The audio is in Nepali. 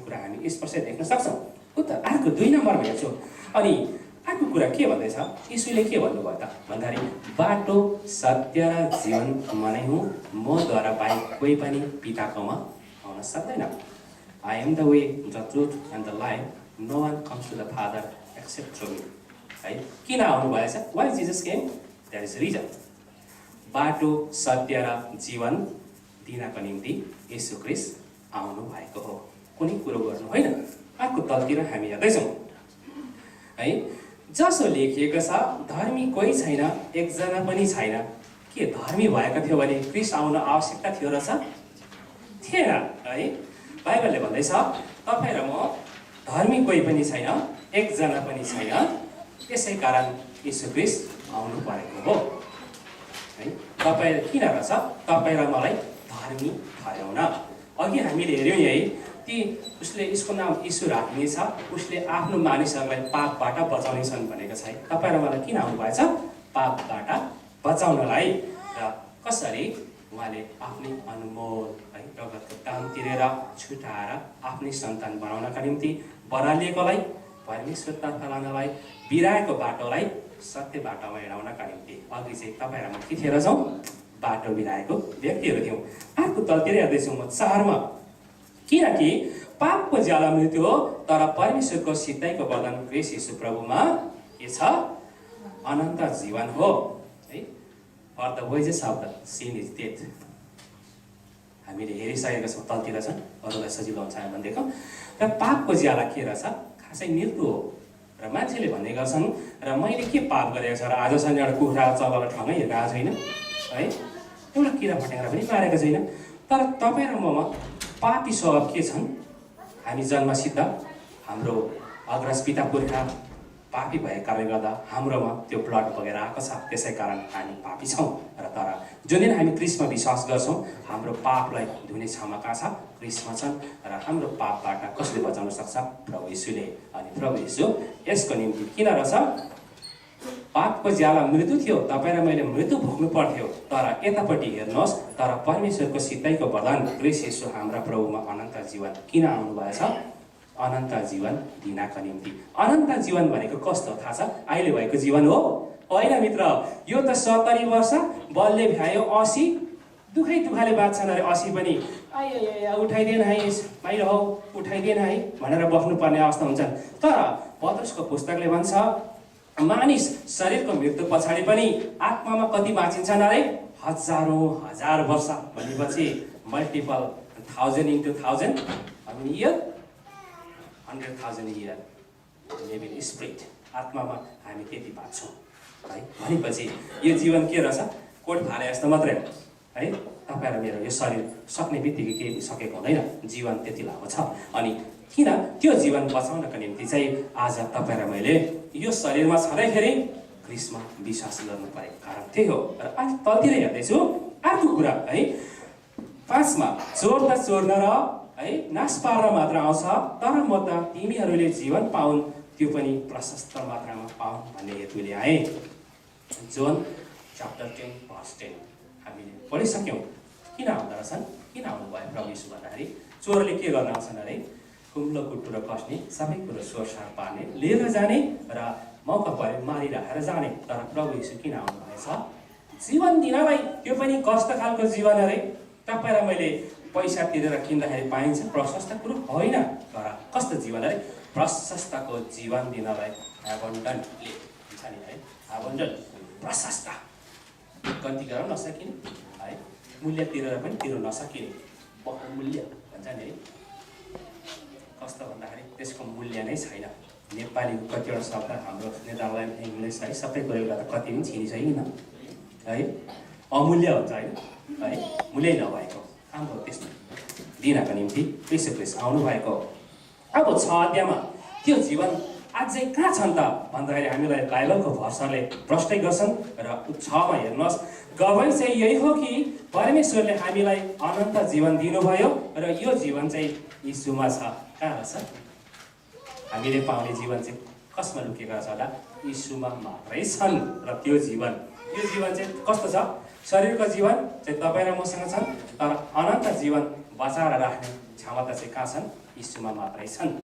कुरा हामी स्पष्ट देख्न सक्छौँ। उता अर्को 2 नम्बरमा हेर्छौँ। अनि अर्को कुरा के भन्दैछ, यीशुले के भन्नुभयो त भन्दाखेरि बाटो सत्य र जीवन म नै हुँ, मद्वारा बाहेक कोही पनि पिताकोमा आउन सक्दैन। I am the way, the truth and the life. No one comes to the Father except through me. है किन आउनु भएछ? Why Jesus came? There is a reason. बाटो सत्य र जीवन दिनको निम्ति येशू ख्रीष्ट आउनु भएको हो, कुनै कुरो गर्नु होइन। अर्को तलतिर हामी हेर्दैछौँ है, जसो लेखिएको छ धर्मी कोही छैन, एकजना पनि छैन। के धर्मी भएको थियो भने ख्रीष्ट आउन आवश्यकता थियो र छ? थिएन है। बाइबलले भन्दैछ तपाईँ र म धर्मी कोही पनि छैन, एकजना पनि छैन, त्यसै कारण येशू ख्रीष्ट आउनु परेको हो है। तपाईँ किन रहेछ तपाईँ र मलाई धर्मी ठहराउन। अघि हामीले हेऱ्यौँ है, ती उसले यसको नाम येशू राख्नेछ, उसले आफ्नो मानिसहरूलाई पापबाट बचाउनेछन् भनेको छ है। तपाईँ र मलाई किन आउनु भएछ? पापबाट बचाउनलाई। र कसरी? उहाँले आफ्नै अनमोल है रगतको दाम तिरेर छुटाएर आफ्नै सन्तान बनाउनका निम्ति बरालिएकोलाई परमेश्वरतर्फ लानलाई, बिराएको बाटोलाई सत्य बाटोमा हिँडाउनका निम्ति। अघि चाहिँ तपाईँ र म के थिएर छौँ? बाटो बिराएको व्यक्तिहरू थियौँ। अर्को तलतिर हेर्दैछौँ म 4 मा, किनकि पापको ज्याला मृत्यु हो, तर परमेश्वरको सिद्धाइको वरदान ख्रीष्ट येशू प्रभुमा के छ? अनन्त जीवन हो है। For the wages of the sin is death. हामीले हेरिसकेका छौँ, तलतिर छन्, अरूलाई सजिलो हुन्छ भनेदेखि। र पापको ज्याला के रहेछ? खासै मृत्यु हो। र मान्छेले भन्ने गर्छन् र मैले के पाप गरेको छ र आजसम्म एउटा कुखुरा चलाएर ठाउँमै हिँडेको छैन है, एउटा किरा फट्याङ्ग्रा पनि मारेको छैन। तर तपाईँ र ममा पापी स्वभाव के छन्? हामी जन्मसिद्ध हाम्रो अग्रज पिता पुर्खा पापी भएको कारणले गर्दा हाम्रोमा त्यो ब्लड बगेर आएको छ, त्यसै कारण हामी पापी छौँ। र तर जुन दिन हामी ख्रीष्टमा विश्वास गर्छौँ, हाम्रो पापलाई धुने क्षमता छ ख्रीष्टमा छन्। र हाम्रो पापबाट कसले बचाउन सक्छ? प्रभु येशूले। अनि प्रभु येशू यसको निम्ति किन रहेछ? पापको ज्याला मृत्यु थियो, तपाईँ र मैले मृत्यु भोग्नु पर्थ्यो। तर यतापट्टि हेर्नुहोस्, तर परमेश्वरको सिद्धाइको वरदान ख्रीष्ट येशू हाम्रा प्रभुमा अनन्त जीवन किन आउनु भएछ? अनन्त जीवन दिनको निम्ति। अनन्त जीवन भनेको कस्तो थाहा छ? अहिले भएको जीवन हो होइन मित्र। यो त 70 वर्ष, बलले भ्यायो 80, दुखाले बाँच्छन् अरे 80 पनि। आइ उठाइदिएन है बाहिर हौ, उठाइदिएन है भनेर बस्नुपर्ने अवस्था हुन्छन्। तर पत्रुसको पुस्तकले भन्छ मानिस शरीरको मृत्यु पछाडि पनि आत्मामा कति बाँचिन्छन् अरे? हजारौँ हजार वर्ष भनेपछि multiple 1000 into 1000 year 100,000 year live in spirit. आत्मामा हामी त्यति बाँच्छौँ है। भनेपछि यो जीवन के रहेछ? कोट फाले जस्तो मात्रै हो है। तपाईँ र मेरो यो शरीर सक्ने बित्तिकै केही सकेको हुँदैन, जीवन त्यति लामो छ। अनि किन त्यो जीवन बचाउनको निम्ति चाहिँ आज तपाईँ र मैले यो शरीरमा छँदैखेरि ख्रीष्टमा विश्वास गर्नु परेको कारण त्यही हो। र आज तलतिर हेर्दैछु अर्को कुरा है, 5 मा चोर त चोर्न र है नाश पार्न मात्र आउँछ, तर म त तिमीहरूले जीवन पाउन्, त्यो पनि प्रशस्त मात्रामा पाउन् भन्ने हेतुले आए। जोन च्याप्टर 10 verse 10 हामीले पढिसक्यौँ। किन आउँदो रहेछन्? किन आउनुभयो प्रभु येशू भन्दाखेरि? चोरले के गर्न आउँछन् अरे? कुम्लो कुटुर कस्ने, सबै कुरो सोरसार पार्ने, लिएर जाने र मौका परे मारिराखेर जाने। तर प्रभु येशू किन आउनु भएछ? जीवन दिनलाई। त्यो पनि कस्तो खालको जीवन अरे? तपाईँ र मैले पैसा तिरेर किन्दाखेरि पाइन्छ प्रशस्त कुरो होइन, तर कस्तो जीवन अरे? प्रशस्तको जीवन दिनलाई एबन्डन्टली हुन्छ नि है। एबन्डन्ट प्रशस्त, कति गर्न नसकिने है, मूल्य तिरेर पनि तिर्न नसकिने बहुमूल्य भन्छ नि है। कस्तो भन्दाखेरि त्यसको मूल्य नै छैन। नेपालीको कतिवटा शब्द हाम्रो नेदरल्यान्ड इङ्ग्लिस है सबै कुरो गर्दा कति पनि छिनिसकिन है, अमूल्य हुन्छ होइन है, मूल्य नभएको हाम्रो त्यस्तो दिनको निम्ति येशू ख्रीष्ट आउनु भएको। अब 6 अध्यायमा त्यो जीवन अझै कहाँ छन् त भन्दाखेरि हामीलाई बाइबलको भर्सले प्रष्टै गर्छन्। र 6 मा हेर्नुहोस्, गवाई चाहिँ यही हो कि परमेश्वरले हामीलाई अनन्त जीवन दिनुभयो र यो जीवन चाहिँ यीशुमा छ। कहाँ छ? हामीले पाउने जीवन चाहिँ कसमा लुकेको छ होला? यीशुमा मात्रै छन्। र त्यो जीवन, यो जीवन चाहिँ कस्तो छ? शरीरको जीवन चाहिँ तपाईँ र मसँग छन्, तर अनन्त जीवन बचाएर राख्ने क्षमता चाहिँ कहाँ छन्? यीशुमा मात्रै छन्।